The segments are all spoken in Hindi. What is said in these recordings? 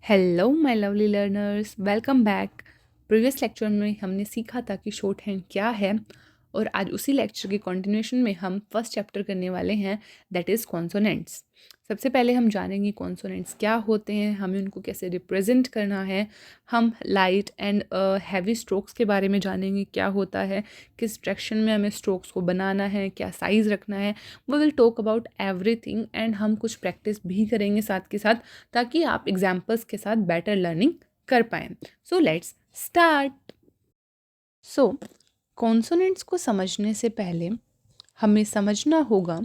Hello my lovely learners, welcome back. Previous lecture में हमने सीखा था कि शॉर्ट हैंड क्या है और आज उसी लेक्चर के कंटिन्यूएशन में हम फर्स्ट चैप्टर करने वाले हैं, दैट इज़ कॉन्सोनेंट्स। सबसे पहले हम जानेंगे कॉन्सोनेंट्स क्या होते हैं, हमें उनको कैसे रिप्रेजेंट करना है। हम लाइट एंड हैवी स्ट्रोक्स के बारे में जानेंगे, क्या होता है, किस डायरेक्शन में हमें स्ट्रोक्स को बनाना है, क्या साइज़ रखना है। We will talk about everything and हम कुछ प्रैक्टिस भी करेंगे साथ के साथ, ताकि आप एग्जाम्पल्स के साथ बेटर लर्निंग कर पाएँ। So let's start. So consonants को समझने से पहले हमें समझना होगा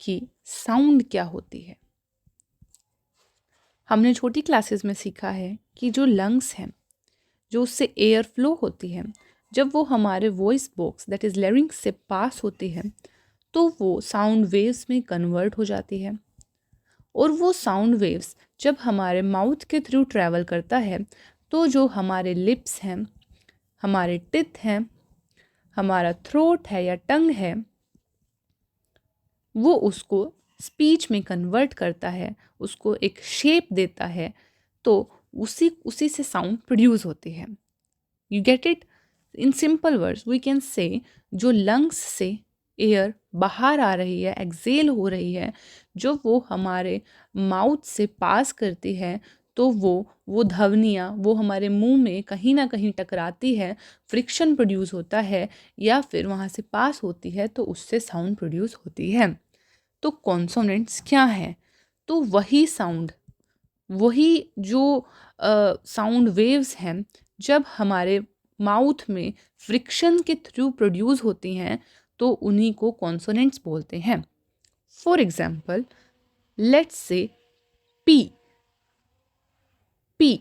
कि साउंड क्या होती है। हमने छोटी क्लासेस में सीखा है कि जो लंग्स हैं, जो उससे एयर फ्लो होती है, जब वो हमारे voice box that is larynx से पास होती है तो वो साउंड वेव्स में कन्वर्ट हो जाती है। और वो साउंड वेव्स जब हमारे माउथ के थ्रू ट्रैवल करता है तो जो हमारे लिप्स हैं, हमारे टिथ हैं, हमारा थ्रोट है या टंग है, वो उसको स्पीच में कन्वर्ट करता है, उसको एक शेप देता है, तो उसी उसी से साउंड प्रोड्यूस होती है। You get it? In simple words we can say जो लंग्स से एयर बाहर आ रही है, एक्सेल हो रही है, जब वो हमारे माउथ से पास करती है तो वो ध्वनियाँ वो हमारे मुंह में कहीं ना कहीं टकराती है, फ्रिक्शन प्रोड्यूस होता है या फिर वहाँ से पास होती है तो उससे साउंड प्रोड्यूस होती है। तो कॉन्सोनेंट्स क्या है? तो वही साउंड, वही जो साउंड वेव्स हैं, जब हमारे माउथ में फ्रिक्शन के थ्रू प्रोड्यूस होती हैं तो उन्हीं को कॉन्सोनेंट्स बोलते हैं। For example, let's say P. P,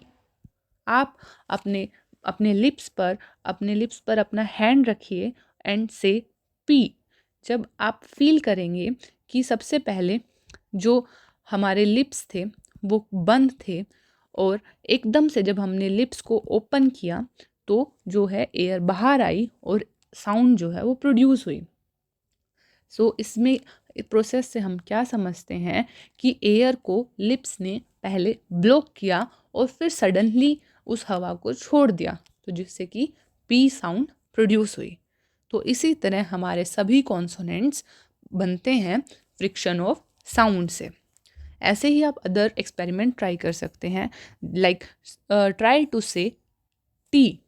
आप अपने अपने लिप्स पर अपना हैंड रखिए एंड से पी। जब आप फील करेंगे कि सबसे पहले जो हमारे लिप्स थे वो बंद थे और एकदम से जब हमने लिप्स को ओपन किया तो जो है एयर बाहर आई और साउंड जो है वो प्रोड्यूस हुई। इसमें प्रोसेस से हम क्या समझते हैं कि एयर को लिप्स ने पहले ब्लॉक किया और फिर सडनली उस हवा को छोड़ दिया, तो जिससे कि पी साउंड प्रोड्यूस हुई। तो इसी तरह हमारे सभी कॉन्सोनेंट्स बनते हैं फ्रिक्शन ऑफ साउंड से। ऐसे ही आप अदर एक्सपेरिमेंट ट्राई कर सकते हैं, लाइक ट्राई टू से टी।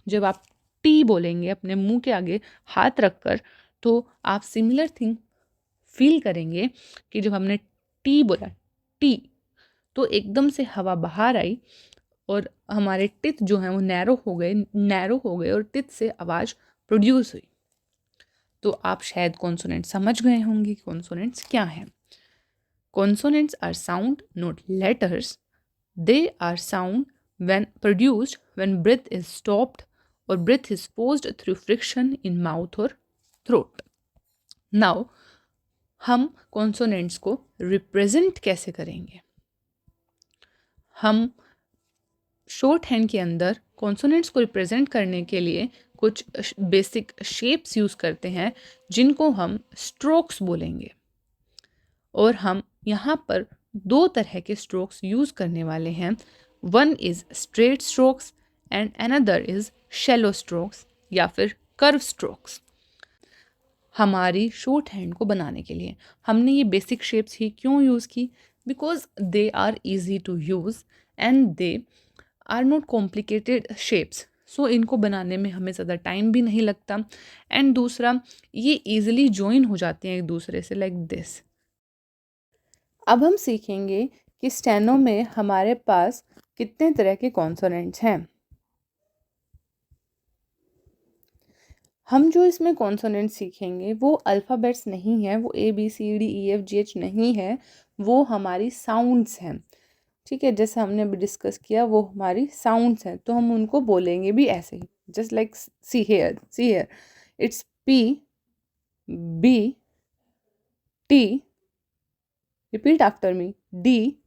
जब आप टी बोलेंगे अपने मुंह के आगे हाथ रखकर तो आप सिमिलर थिंग फील करेंगे कि जब हमने टी बोला, टी, तो एकदम से हवा बाहर आई और हमारे टिथ जो हैं वो नैरो हो गए और टिथ से आवाज़ प्रोड्यूस हुई। तो आप शायद कॉन्सोनेंट समझ गए होंगे कि कॉन्सोनेंट्स क्या हैं। Consonants are sound, not letters. They are sound when produced when breath is stopped or breath is forced through friction in mouth or throat. Now हम कॉन्सोनेंट्स को रिप्रेजेंट कैसे करेंगे? हम शॉर्ट हैंड के अंदर कॉन्सोनेंट्स को रिप्रेजेंट करने के लिए कुछ बेसिक शेप्स यूज़ करते हैं जिनको हम स्ट्रोक्स बोलेंगे। और हम यहाँ पर दो तरह के स्ट्रोक्स यूज़ करने वाले हैं। One is straight strokes and another is shallow strokes या फिर कर्व स्ट्रोक्स। हमारी शॉर्ट हैंड को बनाने के लिए हमने ये बेसिक शेप्स ही क्यों यूज़ की? Because they are easy to use and they are not complicated shapes. So इनको बनाने में हमें ज़्यादा टाइम भी नहीं लगता एंड दूसरा ये ईजिली ज्वाइन हो जाते हैं एक दूसरे से, लाइक दिस। अब हम सीखेंगे कि स्टेनो में हमारे पास कितने तरह के कॉन्सोनेंट्स हैं। हम जो इसमें कॉन्सोनेंट सीखेंगे वो अल्फ़ाबेट्स नहीं है, वो ABCDEFGH नहीं है, वो हमारी साउंड्स हैं। ठीक है, जैसे हमने अभी डिस्कस किया वो हमारी साउंड्स हैं, तो हम उनको बोलेंगे भी ऐसे ही, just like see here it's PBT। Repeat after me, DJJK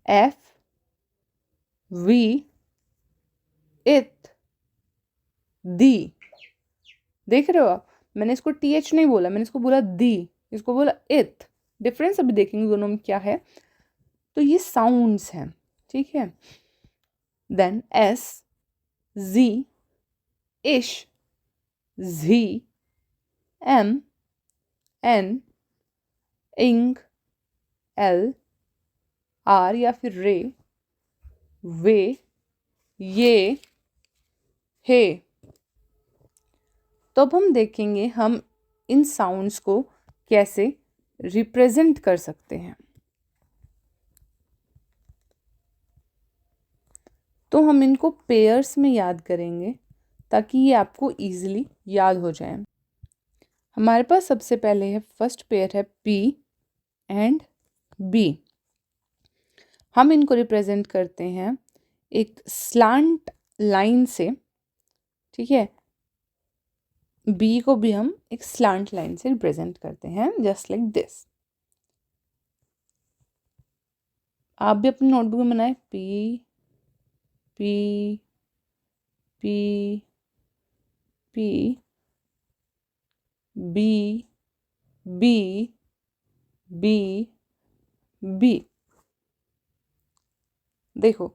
FV इथ दी। देख रहे हो आप? मैंने इसको TH नहीं बोला, मैंने इसको बोला दी, इसको बोला इथ। डिफरेंस अभी देखेंगे दोनों में क्या है। तो ये साउंड्स हैं, ठीक है। देन S, Z, इश, Z, M, N, इंग, L, R या फिर रे, वे, ये, हे। तो अब हम देखेंगे हम इन साउंड्स को कैसे रिप्रेजेंट कर सकते हैं। तो हम इनको पेयर्स में याद करेंगे ताकि ये आपको इजीली याद हो जाए। हमारे पास सबसे पहले है, फर्स्ट पेयर है P एंड B। हम इनको रिप्रेजेंट करते हैं एक स्लांट लाइन से, ठीक है। B को भी हम एक स्लांट लाइन से रिप्रेजेंट करते हैं, जस्ट लाइक दिस। आप भी अपनी नोटबुक में बनाएं, P P P P B B B B। देखो,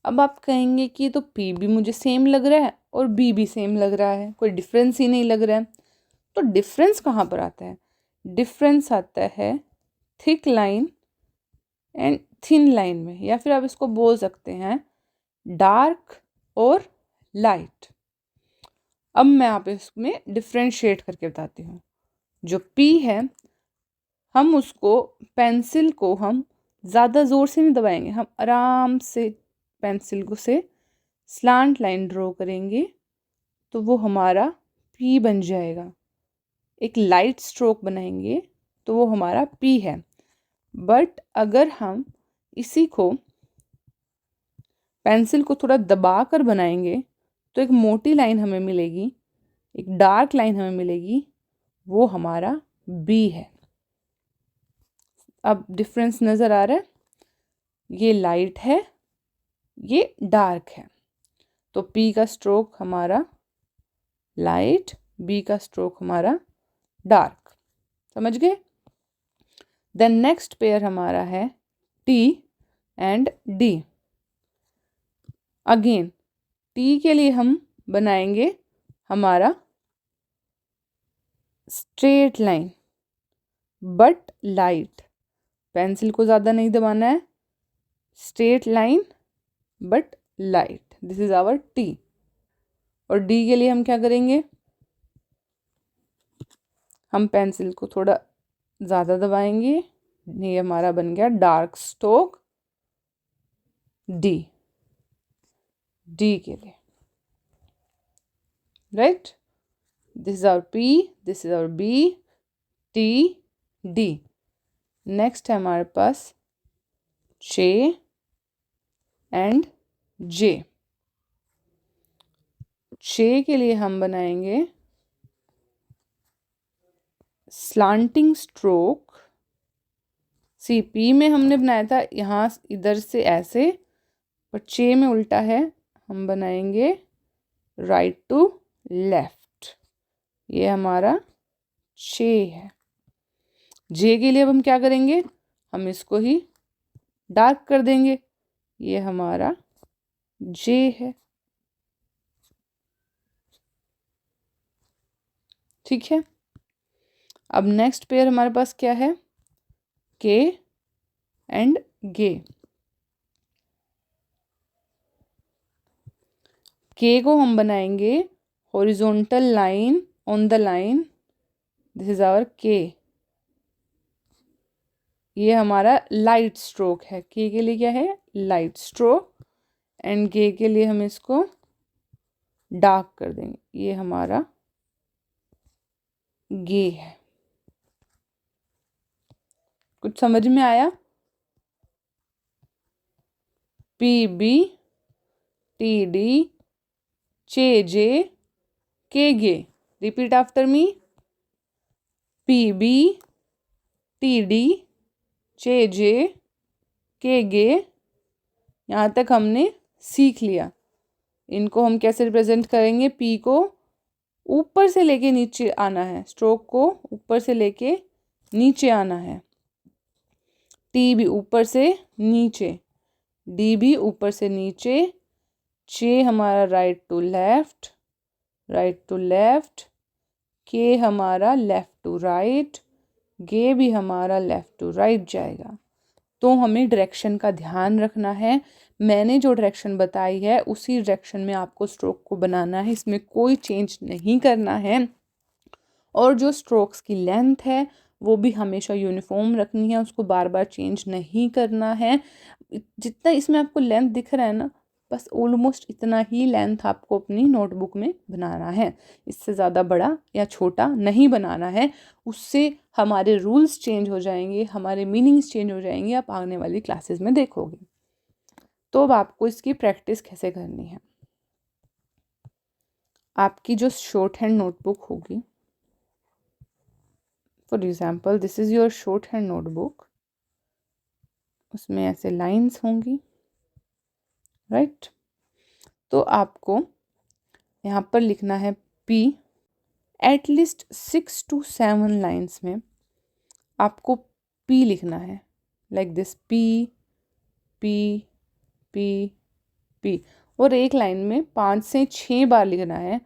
अब आप कहेंगे कि तो P भी मुझे सेम लग रहा है और B भी सेम लग रहा है, कोई डिफरेंस ही नहीं लग रहा है। तो डिफरेंस कहाँ पर आता है? डिफरेंस आता है thick line and thin line में, या फिर आप इसको बोल सकते हैं डार्क और लाइट। अब मैं आप इसमें डिफ्रेंशिएट करके बताती हूँ। जो P है, हम उसको, पेंसिल को हम ज़्यादा ज़ोर से नहीं दबाएंगे, हम आराम से पेंसिल को से स्लांट लाइन ड्रॉ करेंगे तो वो हमारा P बन जाएगा। एक लाइट स्ट्रोक बनाएंगे तो वो हमारा P है। बट अगर हम इसी को पेंसिल को थोड़ा दबा कर बनाएंगे तो एक मोटी लाइन हमें मिलेगी, एक डार्क लाइन हमें मिलेगी, वो हमारा B है। अब डिफरेंस नज़र आ रहा है? ये लाइट है, ये डार्क है। तो P का स्ट्रोक हमारा लाइट, B का स्ट्रोक हमारा डार्क। समझ गए? देन नेक्स्ट पेयर हमारा है T and D। Again T के लिए हम बनाएंगे हमारा straight line but light. Pencil को ज़्यादा नहीं दबाना है, straight line but light, this is our T। और D के लिए हम क्या करेंगे? हम पेंसिल को थोड़ा ज़्यादा दबाएंगे, ये हमारा बन गया डार्क स्ट्रोक D। D के लिए, right? This is our P, this is our B, T, D। Next है हमारे पास J एंड J। J के लिए हम बनाएंगे स्लांटिंग स्ट्रोक। सी P में हमने बनाया था यहाँ इधर से ऐसे, और J में उल्टा है, हम बनाएंगे राइट टू लेफ्ट। ये हमारा J है। J के लिए अब हम क्या करेंगे? हम इसको ही डार्क कर देंगे, ये हमारा J है। ठीक है। अब नेक्स्ट पेयर हमारे पास क्या है? K and G। K को हम बनाएंगे horizontal line on the line, this is our K। ये हमारा लाइट स्ट्रोक है। K के लिए क्या है? Light stroke. एंड G के लिए हम इसको डार्क कर देंगे, ये हमारा G है। कुछ समझ में आया? PB, TD, JJ, KG। Repeat after मी। PB, TD, JJ, KG। यहाँ तक हमने सीख लिया। इनको हम कैसे रिप्रेजेंट करेंगे? P को ऊपर से लेके नीचे आना है, स्ट्रोक को ऊपर से लेके नीचे आना है। टी भी ऊपर से नीचे, डी भी ऊपर से नीचे, जे हमारा right to left, right to left, K हमारा लेफ्ट टू राइट, गे भी हमारा लेफ्ट टू राइट जाएगा। तो हमें डायरेक्शन का ध्यान रखना है। मैंने जो डायरेक्शन बताई है उसी डायरेक्शन में आपको स्ट्रोक को बनाना है, इसमें कोई चेंज नहीं करना है। और जो स्ट्रोक्स की लेंथ है वो भी हमेशा यूनिफॉर्म रखनी है, उसको बार बार चेंज नहीं करना है। जितना इसमें आपको लेंथ दिख रहा है ना, बस ऑलमोस्ट इतना ही लेंथ आपको अपनी नोटबुक में बनाना है, इससे ज़्यादा बड़ा या छोटा नहीं बनाना है। उससे हमारे रूल्स चेंज हो जाएंगे, हमारे मीनिंग्स चेंज हो जाएंगे, आप आने वाली क्लासेस में देखोगे। तो अब आपको इसकी प्रैक्टिस कैसे करनी है। आपकी जो शॉर्ट हैंड नोटबुक होगी, for example this is your short hand notebook, उसमें ऐसे लाइंस होंगी, राइट। तो आपको यहाँ पर लिखना है पी। एटलीस्ट 6 to 7 लाइन्स में आपको पी लिखना है, like this, P P P P. और एक लाइन में 5 से 6 बार लिखना है।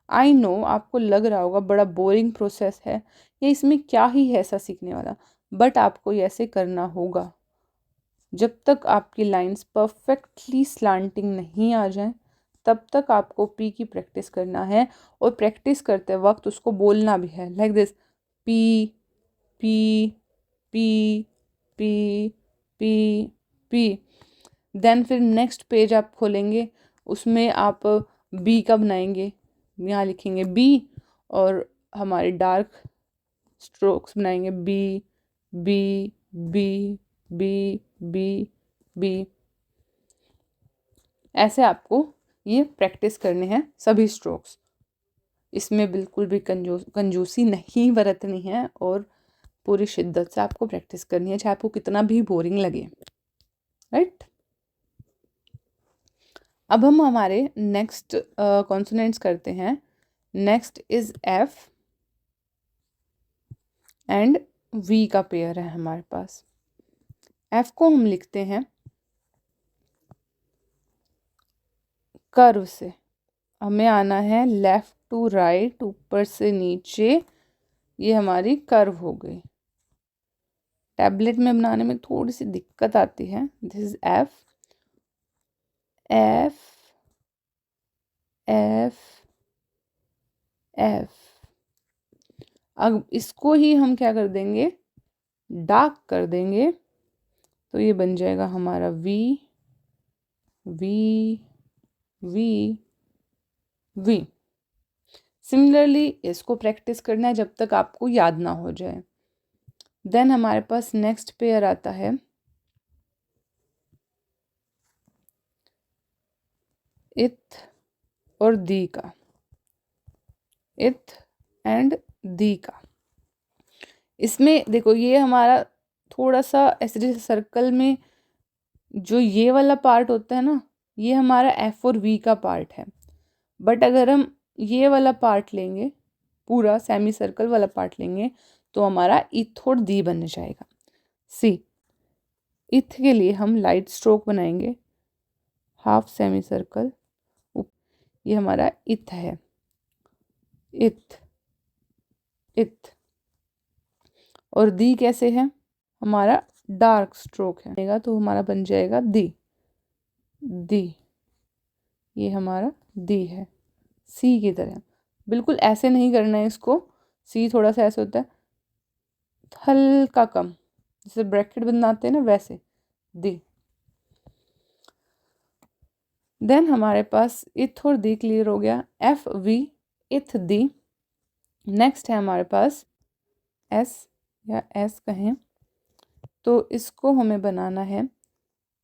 आई नो आपको लग रहा होगा बड़ा बोरिंग प्रोसेस है, या इसमें क्या ही है ऐसा सीखने वाला, बट आपको ऐसे करना होगा। जब तक आपकी लाइंस परफेक्टली स्लांटिंग नहीं आ जाए तब तक आपको पी की प्रैक्टिस करना है। और प्रैक्टिस करते वक्त उसको बोलना भी है, like this, P P P P P P. Then फिर नेक्स्ट पेज आप खोलेंगे, उसमें आप बी का बनाएंगे, यहाँ लिखेंगे बी, और हमारे डार्क स्ट्रोक्स बनाएंगे B B B B B B. ऐसे आपको ये प्रैक्टिस करने हैं सभी स्ट्रोक्स। इसमें बिल्कुल भी कंजूसी नहीं बरतनी है, और पूरी शिद्दत से आपको प्रैक्टिस करनी है, चाहे आपको कितना भी बोरिंग लगे, राइट। अब हम हमारे नेक्स्ट कॉन्सोनेंट्स करते हैं। Next is F and V का पेयर है हमारे पास। एफ को हम लिखते हैं कर्व से, हमें आना है लेफ्ट टू राइट, ऊपर से नीचे, ये हमारी कर्व हो गई। टैबलेट में बनाने में थोड़ी सी दिक्कत आती है। This is F, F F F. अब इसको ही हम क्या कर देंगे, डार्क कर देंगे, तो ये बन जाएगा हमारा V V V V. Similarly इसको प्रैक्टिस करना है जब तक आपको याद ना हो जाए। देन हमारे पास नेक्स्ट पेयर आता है इथ और दी का, इथ एंड दी का। इसमें देखो ये हमारा थोड़ा सा ऐसे जैसे सर्कल में जो ये वाला पार्ट होता है ना, ये हमारा एफ और वी का पार्ट है। बट अगर हम ये वाला पार्ट लेंगे, पूरा सेमी सर्कल वाला पार्ट लेंगे, तो हमारा इथ और दी बन जाएगा। सी, इथ के लिए हम लाइट स्ट्रोक बनाएंगे, हाफ सेमी सर्कल, ये हमारा इथ है, इथ इथ। और दी कैसे है, हमारा डार्क स्ट्रोक है, तो हमारा बन जाएगा दी दी। ये हमारा दी है, सी की तरह। बिल्कुल ऐसे नहीं करना है इसको, सी थोड़ा सा ऐसे होता है हल्का कम, जैसे ब्रैकेट बनाते हैं ना वैसे, दी। देन हमारे पास इथ और दी क्लियर हो गया। एफ वी इथ दी। नेक्स्ट है हमारे पास एस या एस कहें, तो इसको हमें बनाना है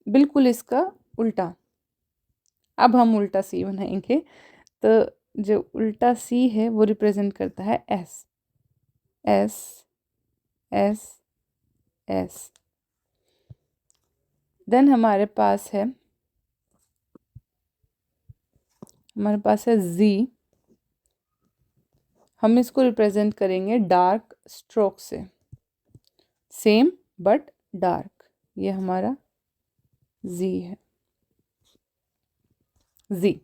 बिल्कुल इसका उल्टा। अब हम उल्टा सी बनाएंगे, तो जो उल्टा सी है वो रिप्रेजेंट करता है S S S S. Then हमारे पास है जी, हम इसको रिप्रेजेंट करेंगे डार्क स्ट्रोक से, सेम बट डार्क। ये हमारा जी है, जी।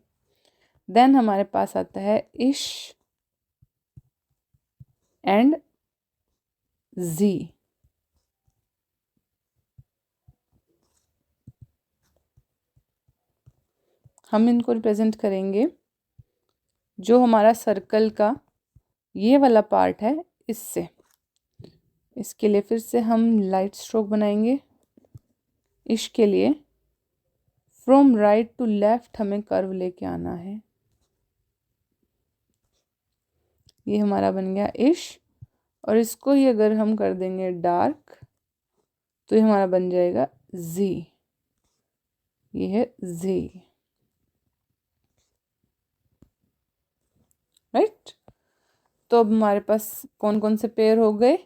देन हमारे पास आता है इश एंड जी। हम इनको रिप्रेजेंट करेंगे, जो हमारा सर्कल का ये वाला पार्ट है इससे। इसके लिए फिर से हम लाइट स्ट्रोक बनाएंगे। इश के लिए फ्रॉम राइट टू लेफ्ट हमें कर्व लेके आना है। ये हमारा बन गया इश, और इसको ही अगर हम कर देंगे डार्क तो ये हमारा बन जाएगा जी। ये है जी, राइट। तो अब हमारे पास कौन कौन से पेयर हो गए?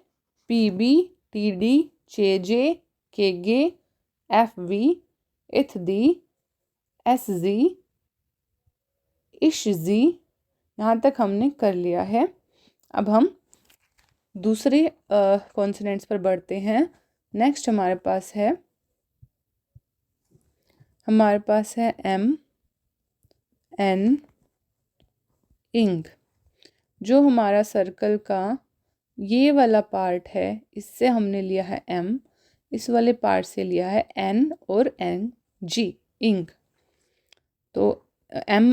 पी बी, टी डी, जे जे, के गे, एफ वी, इथ दी, एस जी, इश जी। यहाँ तक हमने कर लिया है। अब हम दूसरे कॉन्सोनेंट्स पर बढ़ते हैं। नेक्स्ट हमारे पास है एम एन इंग। जो हमारा सर्कल का ये वाला पार्ट है, इससे हमने लिया है एम, इस वाले पार्ट से लिया है एन और एन जी, इंग। तो एम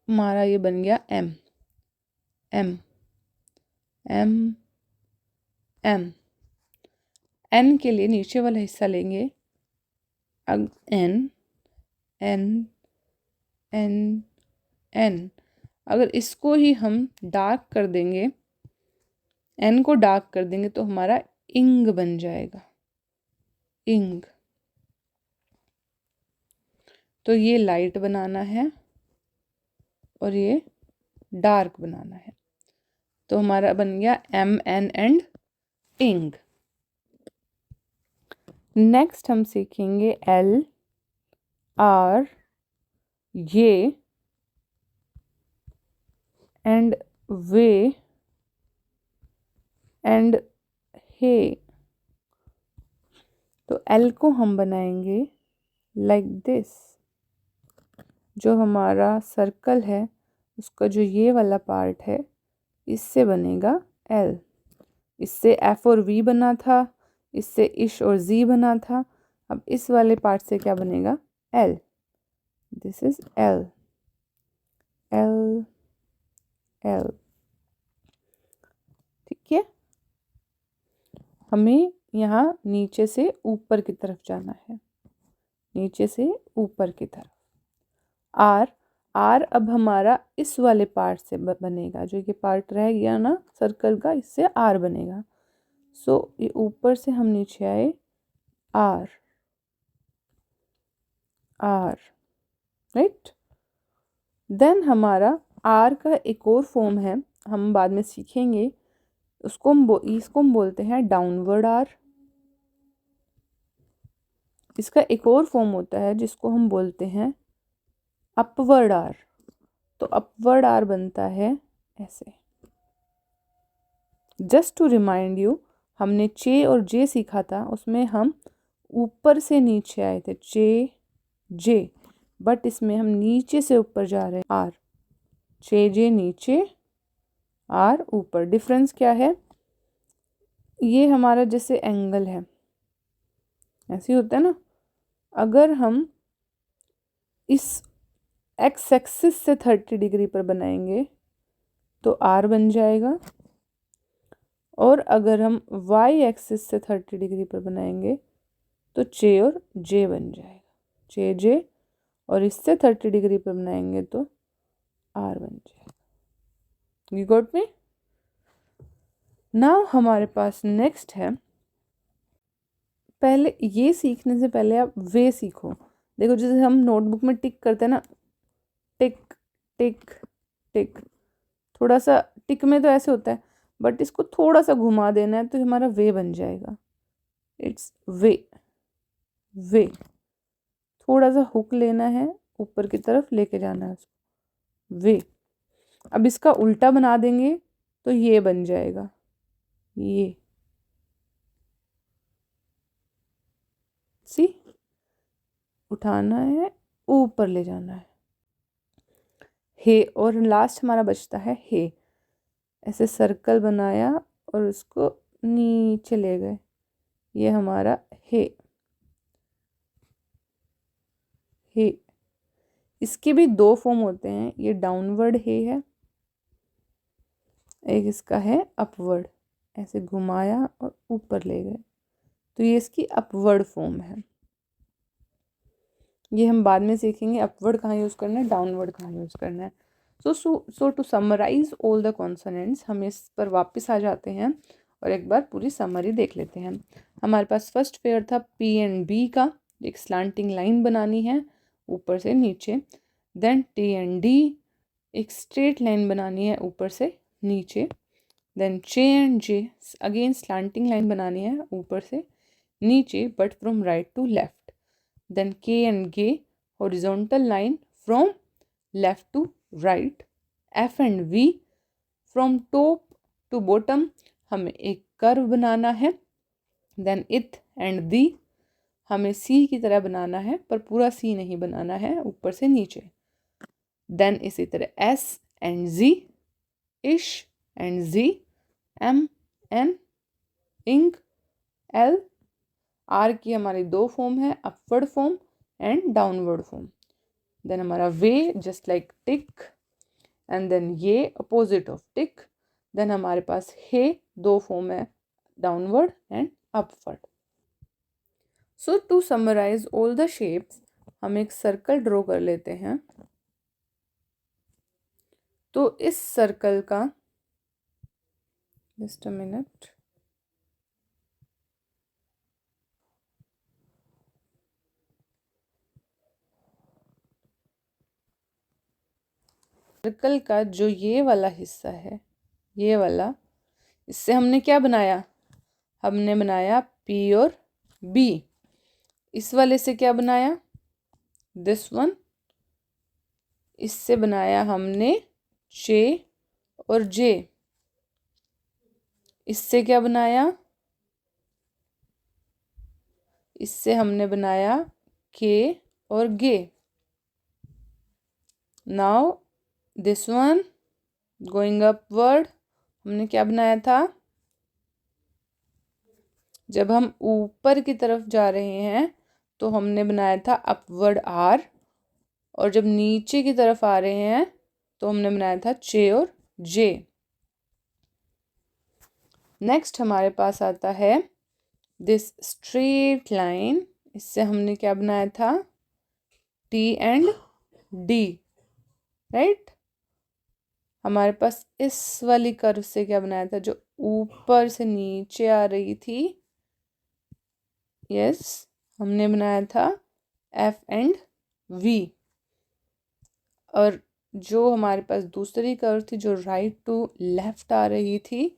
हमारा ये बन गया M, M M M. N के लिए नीचे वाला हिस्सा लेंगे, एन एन एन एन। अगर इसको ही हम डार्क कर देंगे, एन को डार्क कर देंगे तो हमारा इंग बन जाएगा, इंग। तो ये लाइट बनाना है और ये डार्क बनाना है। तो हमारा बन गया एम एन एंड इंग। नेक्स्ट हम सीखेंगे एल आर ये एंड वे एंड हे। तो एल को हम बनाएंगे लाइक दिस। जो हमारा सर्कल है उसका जो ये वाला पार्ट है, इससे बनेगा एल। इससे एफ और वी बना था, इससे इश और जी बना था। अब इस वाले पार्ट से क्या बनेगा? L. This is L, L, L. ठीक है। हमें यहाँ नीचे से ऊपर की तरफ जाना है, नीचे से ऊपर की तरफ। आर, आर अब हमारा इस वाले पार्ट से बनेगा। जो ये पार्ट रह गया ना सर्कल का, इससे आर बनेगा। सो ये ऊपर से हम नीचे आए, आर, आर, राइट। देन हमारा आर का एक और फॉर्म है, हम बाद में सीखेंगे। इसको हम बोलते हैं डाउनवर्ड आर। इसका एक और फॉर्म होता है जिसको हम बोलते हैं अपवर्ड आर। तो अपवर्ड आर बनता है ऐसे। जस्ट टू रिमाइंड यू, हमने चे और जे सीखा था, उसमें हम ऊपर से नीचे आए थे, चे जे। बट इसमें हम नीचे से ऊपर जा रहे हैं, आर। चे जे नीचे, आर ऊपर। डिफरेंस क्या है? ये हमारा जैसे एंगल है, ऐसे होता है ना। अगर हम इस एक्स एक्सिस से 30 डिग्री पर बनाएंगे तो आर बन जाएगा, और अगर हम वाई एक्सिस से 30 डिग्री पर बनाएंगे तो चे और जे बन जाएगा, चे जे। और इससे 30 डिग्री पर बनाएंगे तो आर बन जाएगा। You got me? नाउ हमारे पास नेक्स्ट है, पहले ये सीखने से पहले आप वे सीखो। देखो जैसे हम नोटबुक में टिक करते हैं ना, टिक टिक टिक। थोड़ा सा टिक में तो ऐसे होता है, बट इसको थोड़ा सा घुमा देना है तो हमारा वे बन जाएगा। इट्स वे, वे। थोड़ा सा हुक लेना है, ऊपर की तरफ लेके जाना है उसको, वे। अब इसका उल्टा बना देंगे तो ये बन जाएगा, ये सी, उठाना है, ऊपर ले जाना है, हे। और लास्ट हमारा बचता है हे। ऐसे सर्कल बनाया और उसको नीचे ले गए, ये हमारा हे, हे। इसके भी दो फॉर्म होते हैं, ये डाउनवर्ड हे है, एक इसका है अपवर्ड, ऐसे घुमाया और ऊपर ले गए, तो ये इसकी अपवर्ड फॉर्म है। ये हम बाद में सीखेंगे अपवर्ड कहाँ यूज़ करना है, डाउनवर्ड कहाँ यूज़ करना है। So to summarise all the consonants, हम इस पर वापस आ जाते हैं और एक बार पूरी समरी देख लेते हैं। हमारे पास फर्स्ट पेयर था पी एंड बी का, एक स्लांटिंग लाइन बनानी है ऊपर से नीचे। देन टी एंड डी, एक स्ट्रेट लाइन बनानी है ऊपर से नीचे। Then J and J, again slanting line बनानी है ऊपर से नीचे but from right to left. Then K and G, horizontal line from left to right। F and V, from top to bottom हमें एक कर्व बनाना है। देन इथ एंड दी, हमें सी की तरह बनाना है पर पूरा सी नहीं बनाना है, ऊपर से नीचे। देन इसी तरह S and G, sh and G, M N, ng, L. R की हमारी दो फॉर्म है, upward form and downward form. Then हमारा way just like tick, and then ये अपोजिट ऑफ टिक। देन हमारे पास हे, दो फॉर्म है, downward and upward. So to summarise all the shapes, हम एक सर्कल ड्रॉ कर लेते हैं। तो इस सर्कल का, जस्ट अ मिनट, सर्कल का जो ये वाला हिस्सा है, ये वाला, इससे हमने क्या बनाया, हमने बनाया पी और बी। इस वाले से क्या बनाया, दिस वन, इससे बनाया हमने जे और जे। इससे क्या बनाया, इससे हमने बनाया के और G. Now this one going upward, हमने क्या बनाया था, जब हम ऊपर की तरफ जा रहे हैं तो हमने बनाया था अपवर्ड आर, और जब नीचे की तरफ आ रहे हैं तो हमने बनाया था चे और जे। नेक्स्ट हमारे पास आता है दिस स्ट्रेट लाइन, इससे हमने क्या बनाया था, टी एंड डी, राइट। हमारे पास इस वाली कर्व से क्या बनाया था, जो ऊपर से नीचे आ रही थी, यस, हमने बनाया था एफ एंड वी। और जो हमारे पास दूसरी कर्व थी जो राइट टू लेफ्ट आ रही थी,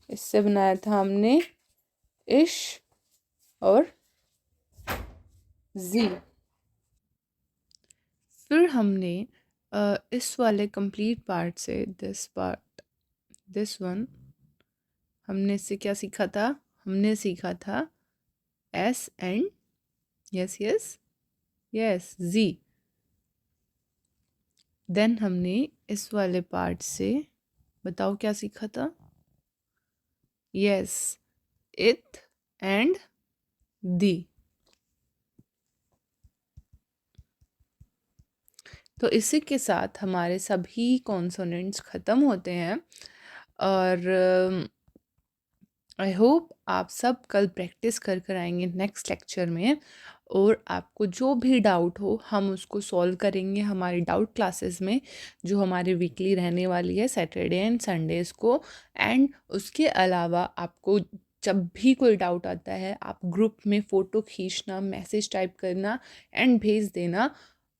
इससे बनाया था हमने इश और जी। फिर हमने इस वाले कंप्लीट पार्ट से दिस पार्ट, दिस वन, हमने इससे क्या सीखा था, हमने सीखा था S and, S S S, G. Then हमने इस वाले पार्ट से, बताओ क्या सीखा था, यस, इथ एंड दी। तो इसी के साथ हमारे सभी कॉन्सोनेंट्स ख़त्म होते हैं। और आई होप आप सब कल प्रैक्टिस कर कर आएंगे नेक्स्ट लेक्चर में, और आपको जो भी डाउट हो हम उसको सॉल्व करेंगे हमारी डाउट क्लासेस में, जो हमारी वीकली रहने वाली है सैटरडे एंड संडेज़ को। एंड उसके अलावा आपको जब भी कोई डाउट आता है, आप ग्रुप में फ़ोटो खींचना, मैसेज टाइप करना एंड भेज देना।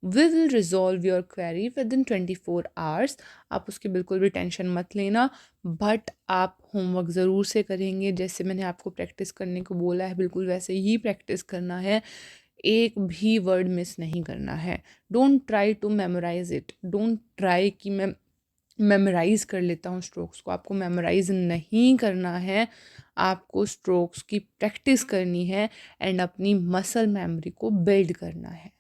We will resolve your query within 24 hours. आप उसकी बिल्कुल भी टेंशन मत लेना, बट आप होमवर्क ज़रूर से करेंगे। जैसे मैंने आपको प्रैक्टिस करने को बोला है, बिल्कुल वैसे ही प्रैक्टिस करना है, एक भी वर्ड मिस नहीं करना है। Don't try to memorize it, don't try कि मैं मेमोराइज़ कर लेता हूँ स्ट्रोक्स को। आपको मेमोराइज़ नहीं करना है, आपको स्ट्रोक्स की प्रैक्टिस करनी है एंड अपनी मसल मेमोरी को बिल्ड करना है।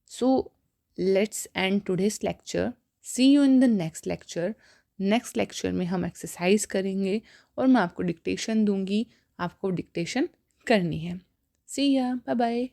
So let's end today's lecture, see you in the next lecture. Next lecture में हम एक्सरसाइज करेंगे और मैं आपको डिक्टेशन दूंगी, आपको डिक्टेशन करनी है। सी या, बाय बाय।